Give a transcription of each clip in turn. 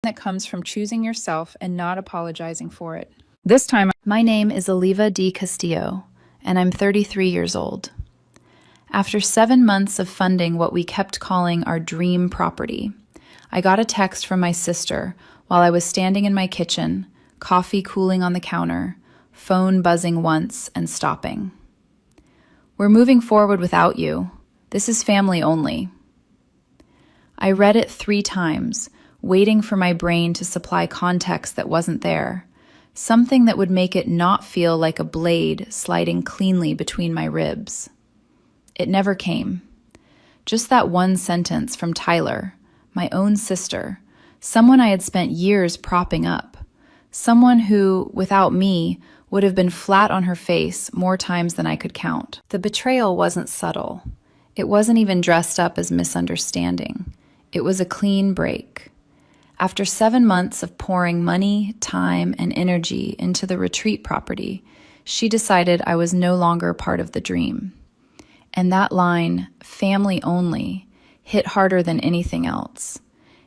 that comes from choosing yourself and not apologizing for it. This time, My name is Oliva D. Castillo, and I'm 33 years old. After 7 months of funding what we kept calling our dream property, I got a text from my sister while I was standing in my kitchen, coffee cooling on the counter, phone buzzing once and stopping. "We're moving forward without you. This is family only." I read it 3 times, waiting for my brain to supply context that wasn't there, something that would make it not feel like a blade sliding cleanly between my ribs. It never came. Just that one sentence from Tyler, my own sister, someone I had spent years propping up, someone who, without me, would have been flat on her face more times than I could count. The betrayal wasn't subtle. It wasn't even dressed up as misunderstanding. It was a clean break. After 7 months of pouring money, time, and energy into the retreat property, she decided I was no longer part of the dream. And that line, family only, hit harder than anything else.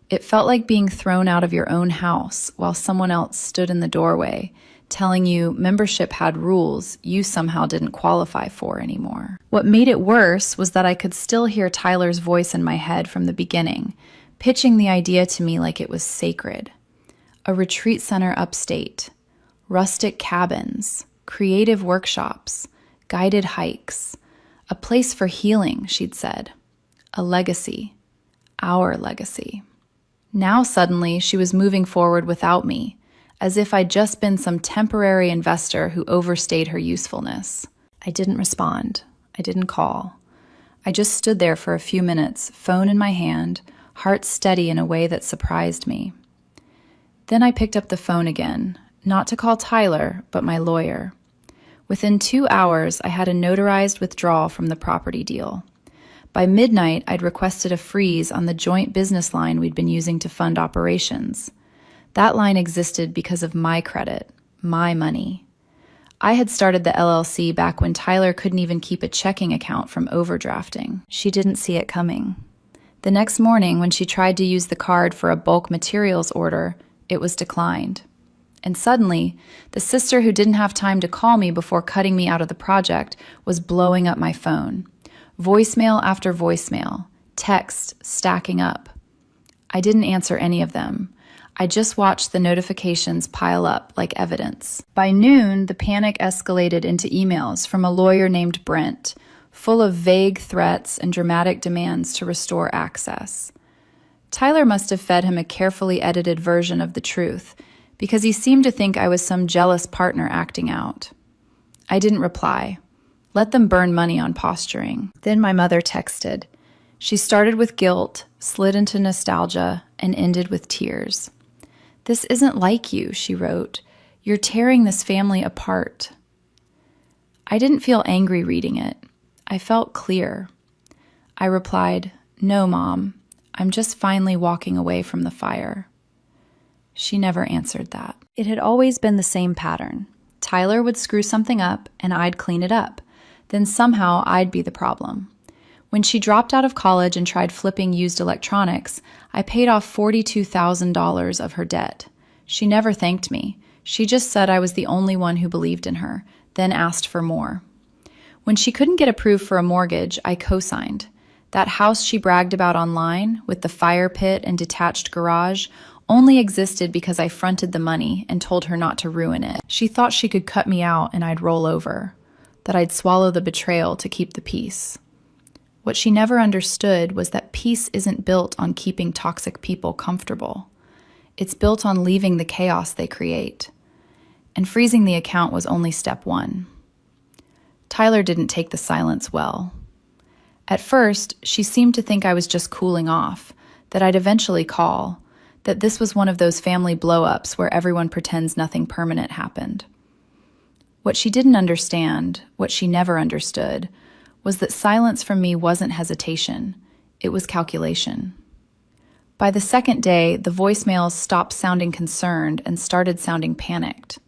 It felt like being thrown out of your own house while someone else stood in the doorway, telling you membership had rules you somehow didn't qualify for anymore. What made it worse was that I could still hear Tyler's voice in my head from the beginning, pitching the idea to me like it was sacred. A retreat center upstate, rustic cabins, creative workshops, guided hikes, a place for healing, she'd said. A legacy. Our legacy. Now suddenly she was moving forward without me, as if I'd just been some temporary investor who overstayed her usefulness. I didn't respond. I didn't call. I just stood there for a few minutes, phone in my hand, heart steady in a way that surprised me. Then I picked up the phone again, not to call Tyler, but my lawyer. Within 2 hours, I had a notarized withdrawal from the property deal. By midnight, I'd requested a freeze on the joint business line we'd been using to fund operations. That line existed because of my credit, my money. I had started the LLC back when Tyler couldn't even keep a checking account from overdrafting. She didn't see it coming. The next morning, when she tried to use the card for a bulk materials order, it was declined. And suddenly, the sister who didn't have time to call me before cutting me out of the project was blowing up my phone. Voicemail after voicemail, text stacking up. I didn't answer any of them. I just watched the notifications pile up like evidence. By noon, the panic escalated into emails from a lawyer named Brent, full of vague threats and dramatic demands to restore access. Tyler must have fed him a carefully edited version of the truth, because he seemed to think I was some jealous partner acting out. I didn't reply. Let them burn money on posturing. Then my mother texted. She started with guilt, slid into nostalgia, and ended with tears. "This isn't like you," she wrote. "You're tearing this family apart." I didn't feel angry reading it. I felt clear. I replied, "No, Mom. I'm just finally walking away from the fire." She never answered that. It had always been the same pattern. Tyler would screw something up, and I'd clean it up. Then somehow I'd be the problem. When she dropped out of college and tried flipping used electronics, I paid off $42,000 of her debt. She never thanked me. She just said I was the only one who believed in her, then asked for more. When she couldn't get approved for a mortgage, I co-signed. That house she bragged about online, with the fire pit and detached garage, only existed because I fronted the money and told her not to ruin it. She thought she could cut me out and I'd roll over, that I'd swallow the betrayal to keep the peace. What she never understood was that peace isn't built on keeping toxic people comfortable. It's built on leaving the chaos they create. And freezing the account was only step 1. Tyler didn't take the silence well. At first, she seemed to think I was just cooling off, that I'd eventually call, that this was one of those family blow-ups where everyone pretends nothing permanent happened. What she didn't understand, what she never understood, was that silence from me wasn't hesitation, it was calculation. By the second day, the voicemails stopped sounding concerned and started sounding panicked.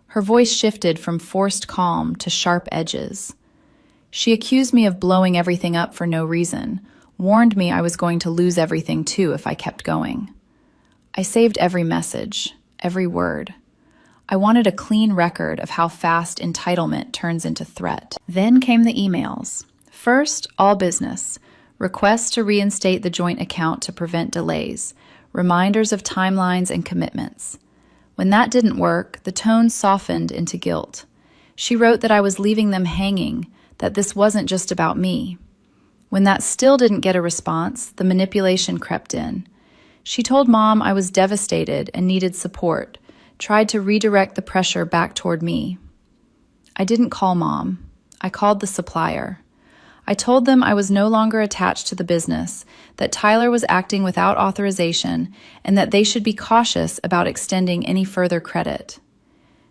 Her voice shifted from forced calm to sharp edges. She accused me of blowing everything up for no reason, warned me I was going to lose everything too if I kept going. I saved every message, every word. I wanted a clean record of how fast entitlement turns into threat. Then came the emails. First, all business. Requests to reinstate the joint account to prevent delays. Reminders of timelines and commitments. When that didn't work, the tone softened into guilt. She wrote that I was leaving them hanging, that this wasn't just about me. When that still didn't get a response, the manipulation crept in. She told Mom I was devastated and needed support, tried to redirect the pressure back toward me. I didn't call Mom. I called the supplier. I told them I was no longer attached to the business, that Tyler was acting without authorization, and that they should be cautious about extending any further credit.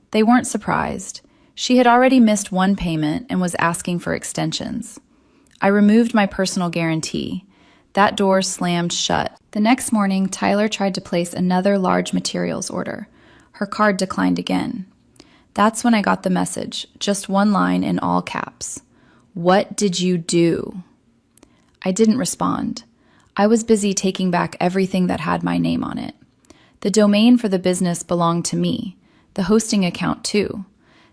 They weren't surprised. She had already missed one payment and was asking for extensions. I removed my personal guarantee. That door slammed shut. The next morning, Tyler tried to place another large materials order. Her card declined again. That's when I got the message, just one line in all caps. What did you do? I didn't respond. I was busy taking back everything that had my name on it. The domain for the business belonged to me, the hosting account too,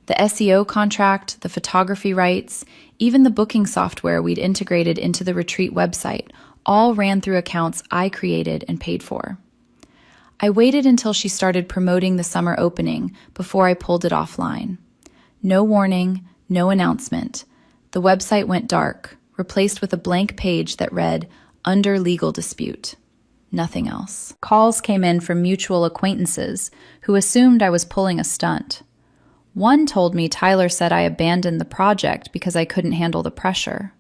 the SEO contract, the photography rights, even the booking software we'd integrated into the retreat website, all ran through accounts I created and paid for. I waited until she started promoting the summer opening before I pulled it offline. No warning, no announcement. The website went dark, replaced with a blank page that read, "Under legal dispute." Nothing else. Calls came in from mutual acquaintances who assumed I was pulling a stunt. One told me Tyler said I abandoned the project because I couldn't handle the pressure.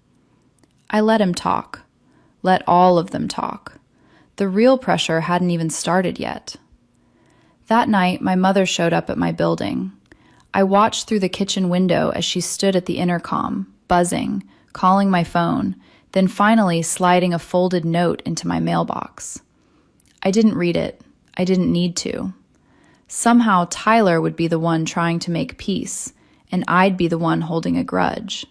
I let him talk. Let all of them talk. The real pressure hadn't even started yet. That night, my mother showed up at my building. I watched through the kitchen window as she stood at the intercom, buzzing, calling my phone, then finally sliding a folded note into my mailbox. I didn't read it. I didn't need to. Somehow Tyler would be the one trying to make peace, and I'd be the one holding a grudge.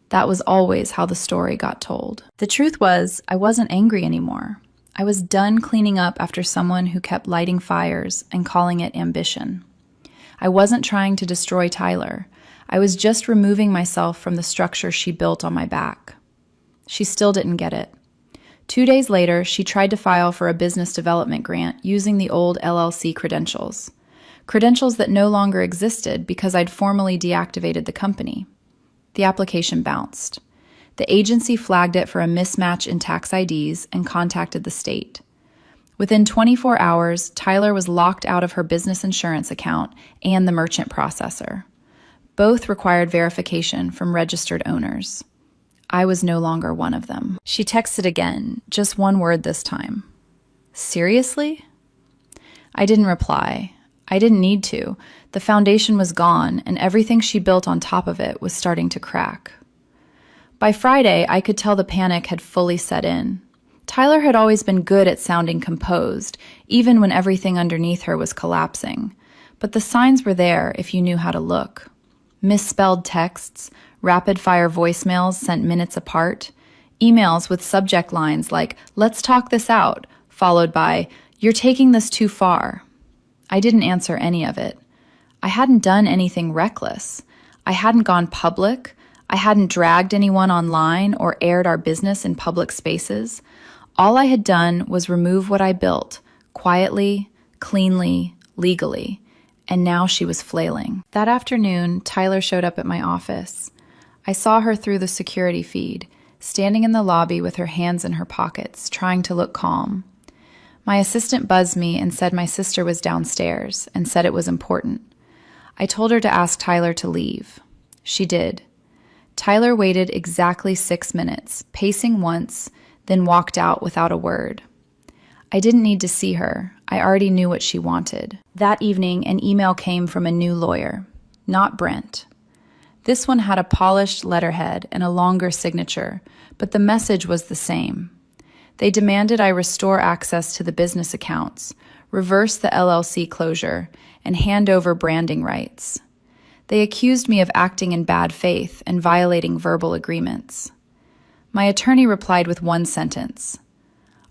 That was always how the story got told. The truth was, I wasn't angry anymore. I was done cleaning up after someone who kept lighting fires and calling it ambition. I wasn't trying to destroy Tyler. I was just removing myself from the structure she built on my back. She still didn't get it. 2 days later, she tried to file for a business development grant using the old LLC credentials. Credentials that no longer existed because I'd formally deactivated the company. The application bounced. The agency flagged it for a mismatch in tax IDs and contacted the state. Within 24 hours, Tyler was locked out of her business insurance account and the merchant processor. Both required verification from registered owners. I was no longer one of them. She texted again, just one word this time. Seriously? I didn't reply. I didn't need to. The foundation was gone, and everything she built on top of it was starting to crack. By Friday, I could tell the panic had fully set in. Tyler had always been good at sounding composed, even when everything underneath her was collapsing. But the signs were there if you knew how to look. Misspelled texts, rapid-fire voicemails sent minutes apart, emails with subject lines like, "Let's talk this out," followed by, "You're taking this too far." I didn't answer any of it. I hadn't done anything reckless. I hadn't gone public. I hadn't dragged anyone online or aired our business in public spaces. All I had done was remove what I built, quietly, cleanly, legally. And now she was flailing. That afternoon, Tyler showed up at my office. I saw her through the security feed, standing in the lobby with her hands in her pockets, trying to look calm. My assistant buzzed me and said my sister was downstairs and said it was important. I told her to ask Tyler to leave. She did. Tyler waited exactly 6 minutes, pacing once, then walked out without a word. I didn't need to see her. I already knew what she wanted. That evening, an email came from a new lawyer, not Brent. This one had a polished letterhead and a longer signature, but the message was the same. They demanded I restore access to the business accounts, reverse the LLC closure, and hand over branding rights. They accused me of acting in bad faith and violating verbal agreements. My attorney replied with one sentence.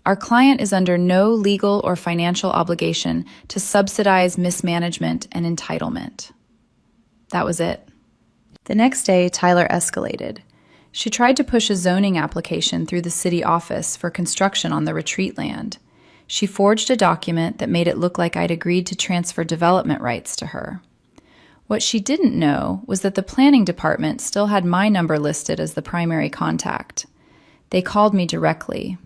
Our client is under no legal or financial obligation to subsidize mismanagement and entitlement. That was it. The next day, Tyler escalated. She tried to push a zoning application through the city office for construction on the retreat land. She forged a document that made it look like I'd agreed to transfer development rights to her. What she didn't know was that the planning department still had my number listed as the primary contact. They called me directly.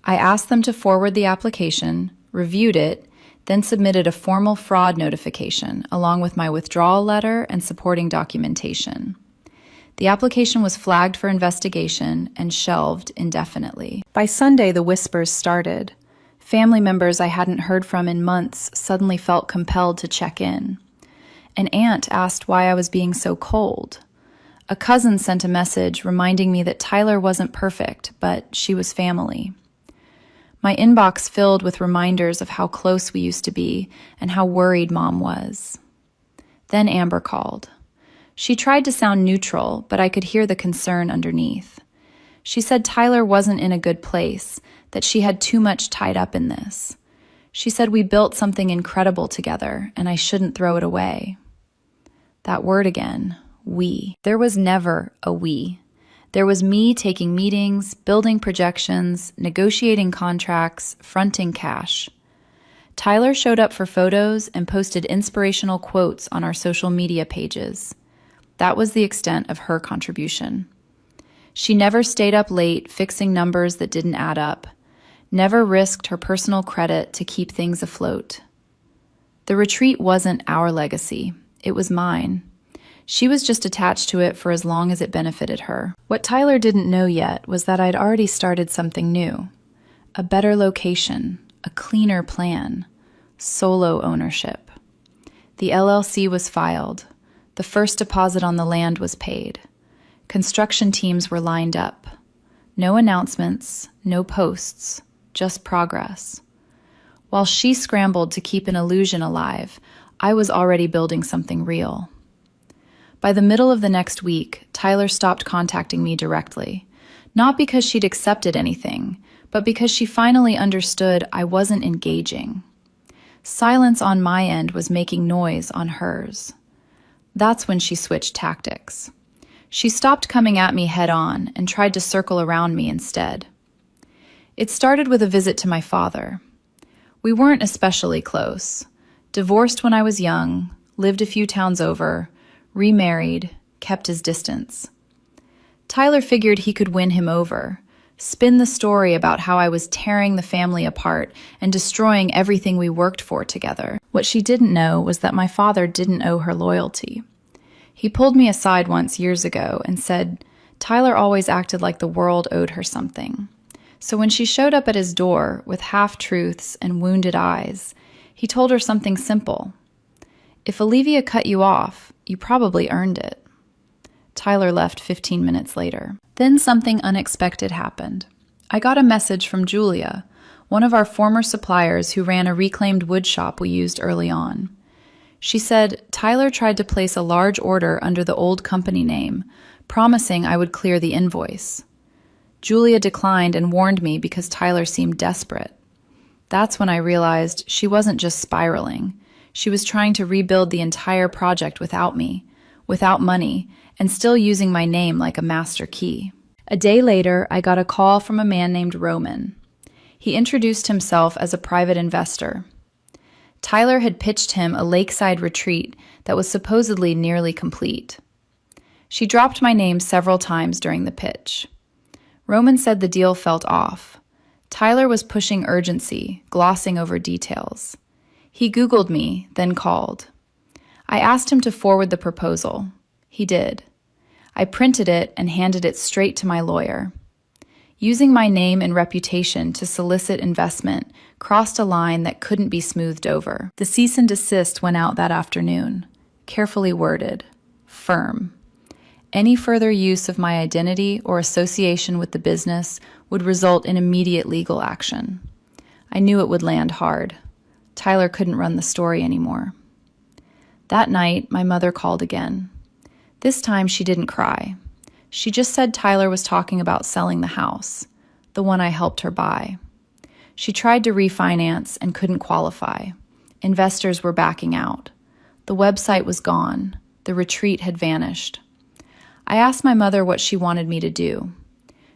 I asked them to forward the application, reviewed it, then submitted a formal fraud notification along with my withdrawal letter and supporting documentation. The application was flagged for investigation and shelved indefinitely. By Sunday, the whispers started. Family members I hadn't heard from in months suddenly felt compelled to check in. An aunt asked why I was being so cold. A cousin sent a message reminding me that Tyler wasn't perfect, but she was family. My inbox filled with reminders of how close we used to be and how worried Mom was. Then Amber called. She tried to sound neutral, but I could hear the concern underneath. She said Tyler wasn't in a good place, that she had too much tied up in this. She said we built something incredible together, and I shouldn't throw it away. That word again, we. There was never a we. There was me taking meetings, building projections, negotiating contracts, fronting cash. Tyler showed up for photos and posted inspirational quotes on our social media pages. That was the extent of her contribution. She never stayed up late fixing numbers that didn't add up, never risked her personal credit to keep things afloat. The retreat wasn't our legacy. It was mine. She was just attached to it for as long as it benefited her. What Tyler didn't know yet was that I'd already started something new. A better location, a cleaner plan, solo ownership. The LLC was filed. The first deposit on the land was paid. Construction teams were lined up. No announcements, no posts, just progress. While she scrambled to keep an illusion alive, I was already building something real. By the middle of the next week, Tyler stopped contacting me directly, not because she'd accepted anything, but because she finally understood I wasn't engaging. Silence on my end was making noise on hers. That's when she switched tactics. She stopped coming at me head on and tried to circle around me instead. It started with a visit to my father. We weren't especially close. Divorced when I was young, lived a few towns over, remarried, kept his distance. Tyler figured he could win him over, spin the story about how I was tearing the family apart and destroying everything we worked for together. What she didn't know was that my father didn't owe her loyalty. He pulled me aside once years ago and said Tyler always acted like the world owed her something. So when she showed up at his door with half-truths and wounded eyes, he told her something simple. If Olivia cut you off, you probably earned it. Tyler left 15 minutes later. Then something unexpected happened. I got a message from Julia, one of our former suppliers who ran a reclaimed wood shop we used early on. She said Tyler tried to place a large order under the old company name, promising I would clear the invoice. Julia declined and warned me because Tyler seemed desperate. That's when I realized she wasn't just spiraling. She was trying to rebuild the entire project without me, without money, and still using my name like a master key. A day later, I got a call from a man named Roman. He introduced himself as a private investor. Tyler had pitched him a lakeside retreat that was supposedly nearly complete. She dropped my name several times during the pitch. Roman said the deal felt off. Tyler was pushing urgency, glossing over details. He Googled me, then called. I asked him to forward the proposal. He did. I printed it and handed it straight to my lawyer. Using my name and reputation to solicit investment crossed a line that couldn't be smoothed over. The cease and desist went out that afternoon, carefully worded, firm. Any further use of my identity or association with the business would result in immediate legal action. I knew it would land hard. Tyler couldn't run the story anymore. That night, my mother called again. This time she didn't cry. She just said Tyler was talking about selling the house, the one I helped her buy. She tried to refinance and couldn't qualify. Investors were backing out. The website was gone. The retreat had vanished. I asked my mother what she wanted me to do.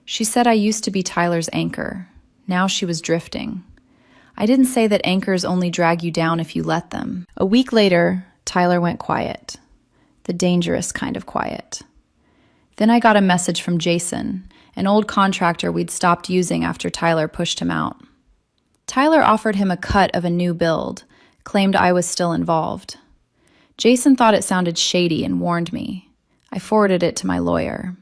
She said I used to be Tyler's anchor. Now she was drifting. I didn't say that anchors only drag you down if you let them. A week later, Tyler went quiet. The dangerous kind of quiet. Then I got a message from Jason, an old contractor we'd stopped using after Tyler pushed him out. Tyler offered him a cut of a new build, claimed I was still involved. Jason thought it sounded shady and warned me. I forwarded it to my lawyer.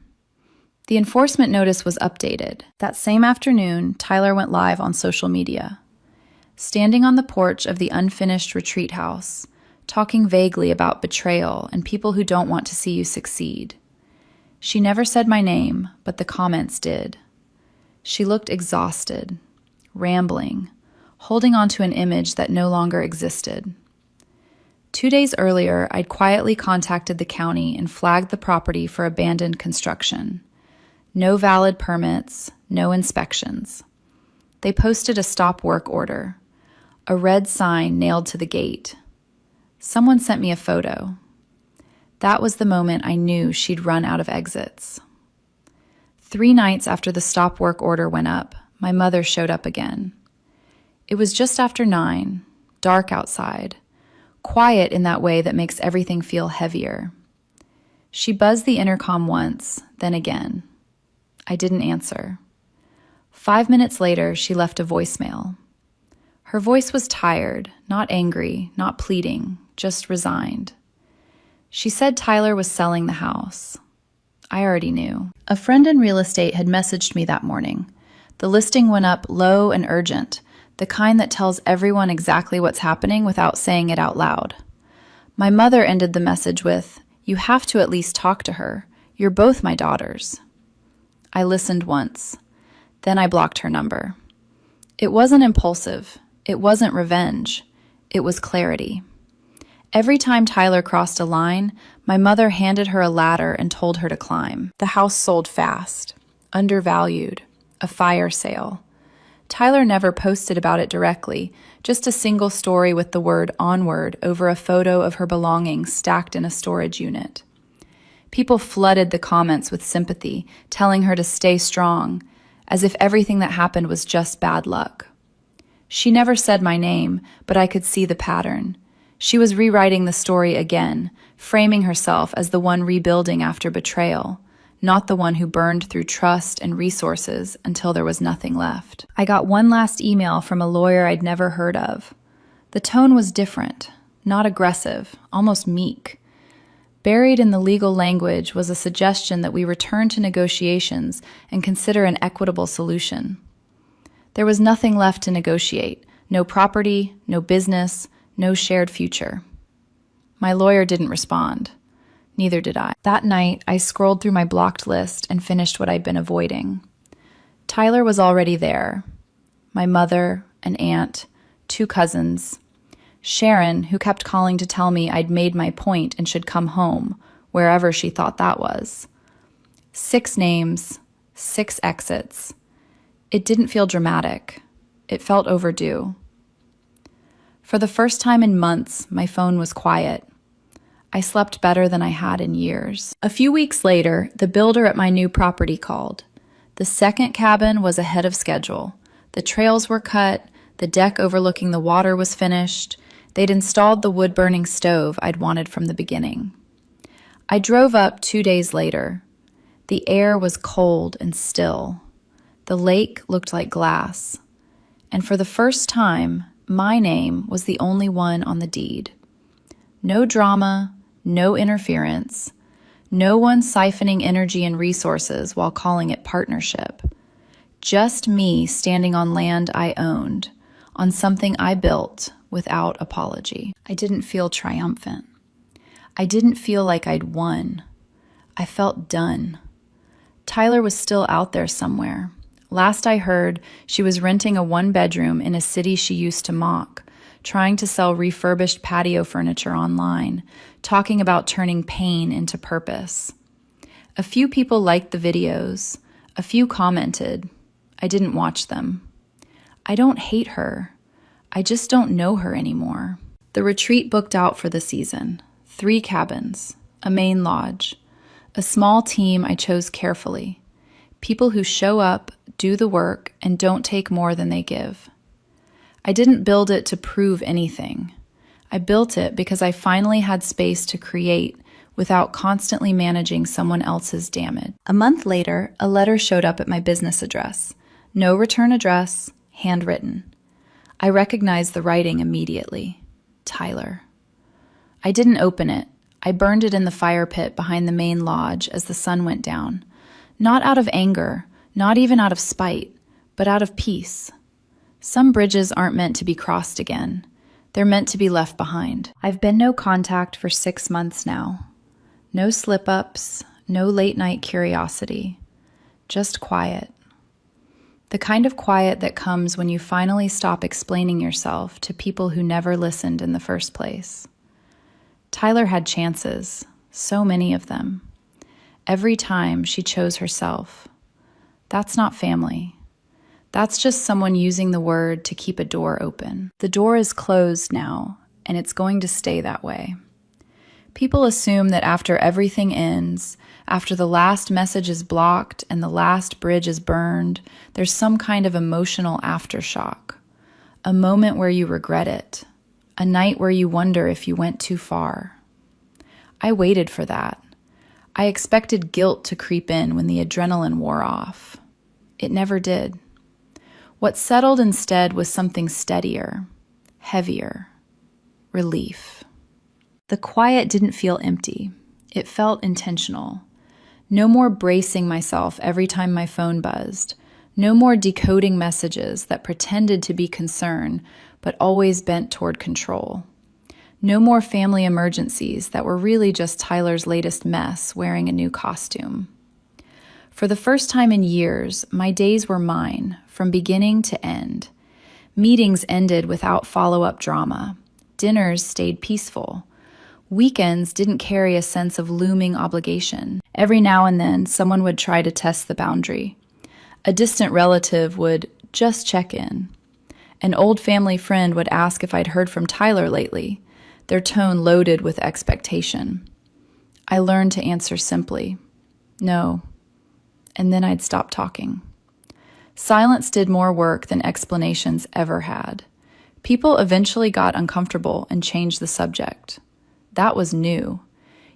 The enforcement notice was updated. That same afternoon, Tyler went live on social media. Standing on the porch of the unfinished retreat house, talking vaguely about betrayal and people who don't want to see you succeed. She never said my name, but the comments did. She looked exhausted, rambling, holding on to an image that no longer existed. 2 days earlier, I'd quietly contacted the county and flagged the property for abandoned construction. No valid permits, no inspections. They posted a stop work order, a red sign nailed to the gate. Someone sent me a photo. That was the moment I knew she'd run out of exits. 3 nights after the stop work order went up, my mother showed up again. It was just after 9, dark outside, quiet in that way that makes everything feel heavier. She buzzed the intercom once, then again. I didn't answer. 5 minutes later, she left a voicemail. Her voice was tired, not angry, not pleading, just resigned. She said Tyler was selling the house. I already knew. A friend in real estate had messaged me that morning. The listing went up low and urgent, the kind that tells everyone exactly what's happening without saying it out loud. My mother ended the message with, "You have to at least talk to her. You're both my daughters." I listened once. Then I blocked her number. It wasn't impulsive. It wasn't revenge. It was clarity. Every time Tyler crossed a line, my mother handed her a ladder and told her to climb. The house sold fast, undervalued, a fire sale. Tyler never posted about it directly, just a single story with the word "onward" over a photo of her belongings stacked in a storage unit. People flooded the comments with sympathy, telling her to stay strong, as if everything that happened was just bad luck. She never said my name, but I could see the pattern. She was rewriting the story again, framing herself as the one rebuilding after betrayal, not the one who burned through trust and resources until there was nothing left. I got one last email from a lawyer I'd never heard of. The tone was different, not aggressive, almost meek. Buried in the legal language was a suggestion that we return to negotiations and consider an equitable solution. There was nothing left to negotiate, no property, no business, no shared future. My lawyer didn't respond. Neither did I. That night, I scrolled through my blocked list and finished what I'd been avoiding. Tyler was already there. My mother, an aunt, 2 cousins. Sharon, who kept calling to tell me I'd made my point and should come home, wherever she thought that was. 6 names, 6 exits. It didn't feel dramatic. It felt overdue. For the first time in months, my phone was quiet. I slept better than I had in years. A few weeks later, the builder at my new property called. The second cabin was ahead of schedule. The trails were cut, the deck overlooking the water was finished. They'd installed the wood-burning stove I'd wanted from the beginning. I drove up 2 days later. The air was cold and still. The lake looked like glass. And for the first time, my name was the only one on the deed. No drama, no interference, no one siphoning energy and resources while calling it partnership. Just me standing on land I owned, on something I built without apology. I didn't feel triumphant. I didn't feel like I'd won. I felt done. Tyler was still out there somewhere. Last I heard, she was renting a 1-bedroom in a city she used to mock, trying to sell refurbished patio furniture online, talking about turning pain into purpose. A few people liked the videos. A few commented. I didn't watch them. I don't hate her. I just don't know her anymore. The retreat booked out for the season. 3 cabins, a main lodge, a small team I chose carefully. People who show up, do the work, and don't take more than they give. I didn't build it to prove anything. I built it because I finally had space to create without constantly managing someone else's damage. A month later, a letter showed up at my business address. No return address, handwritten. I recognized the writing immediately. Tyler. I didn't open it. I burned it in the fire pit behind the main lodge as the sun went down. Not out of anger, not even out of spite, but out of peace. Some bridges aren't meant to be crossed again. They're meant to be left behind. I've been no contact for 6 months now. No slip-ups, no late-night curiosity. Just quiet. The kind of quiet that comes when you finally stop explaining yourself to people who never listened in the first place. Tyler had chances, so many of them. Every time she chose herself. That's not family. That's just someone using the word to keep a door open. The door is closed now, and it's going to stay that way. People assume that after everything ends, after the last message is blocked and the last bridge is burned, there's some kind of emotional aftershock. A moment where you regret it. A night where you wonder if you went too far. I waited for that. I expected guilt to creep in when the adrenaline wore off. It never did. What settled instead was something steadier, heavier, relief. The quiet didn't feel empty. It felt intentional. No more bracing myself every time my phone buzzed. No more decoding messages that pretended to be concern, but always bent toward control. No more family emergencies that were really just Tyler's latest mess wearing a new costume. For the first time in years, my days were mine, from beginning to end. Meetings ended without follow-up drama. Dinners stayed peaceful. Weekends didn't carry a sense of looming obligation. Every now and then, someone would try to test the boundary. A distant relative would just check in. An old family friend would ask if I'd heard from Tyler lately, their tone loaded with expectation. I learned to answer simply, no, and then I'd stop talking. Silence did more work than explanations ever had. People eventually got uncomfortable and changed the subject. That was new.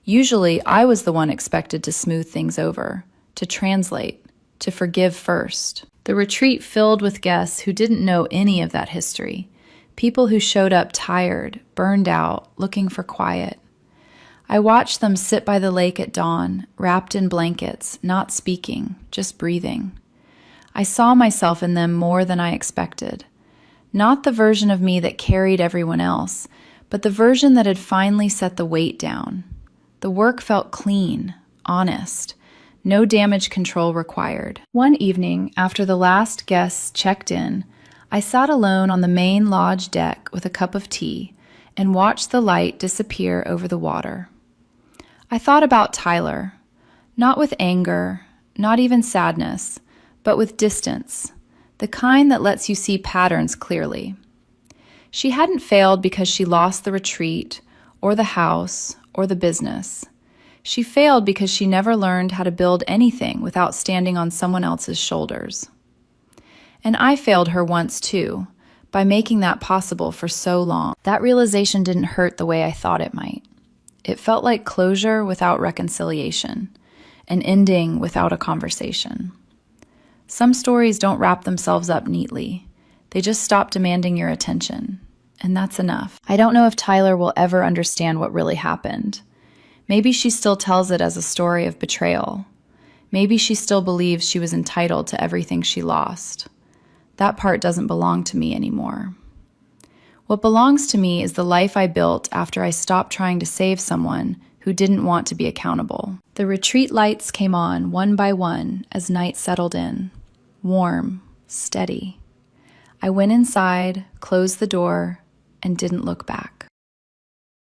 Usually, I was the one expected to smooth things over, to translate, to forgive first. The retreat filled with guests who didn't know any of that history. People who showed up tired, burned out, looking for quiet. I watched them sit by the lake at dawn, wrapped in blankets, not speaking, just breathing. I saw myself in them more than I expected. Not the version of me that carried everyone else, but the version that had finally set the weight down. The work felt clean, honest, no damage control required. One evening, after the last guests checked in, I sat alone on the main lodge deck with a cup of tea and watched the light disappear over the water. I thought about Tyler, not with anger, not even sadness, but with distance, the kind that lets you see patterns clearly. She hadn't failed because she lost the retreat, or the house, or the business. She failed because she never learned how to build anything without standing on someone else's shoulders. And I failed her once too, by making that possible for so long. That realization didn't hurt the way I thought it might. It felt like closure without reconciliation, an ending without a conversation. Some stories don't wrap themselves up neatly. They just stop demanding your attention, and that's enough. I don't know if Tyler will ever understand what really happened. Maybe she still tells it as a story of betrayal. Maybe she still believes she was entitled to everything she lost. That part doesn't belong to me anymore. What belongs to me is the life I built after I stopped trying to save someone who didn't want to be accountable. The retreat lights came on one by one as night settled in, warm, steady. I went inside, closed the door, and didn't look back.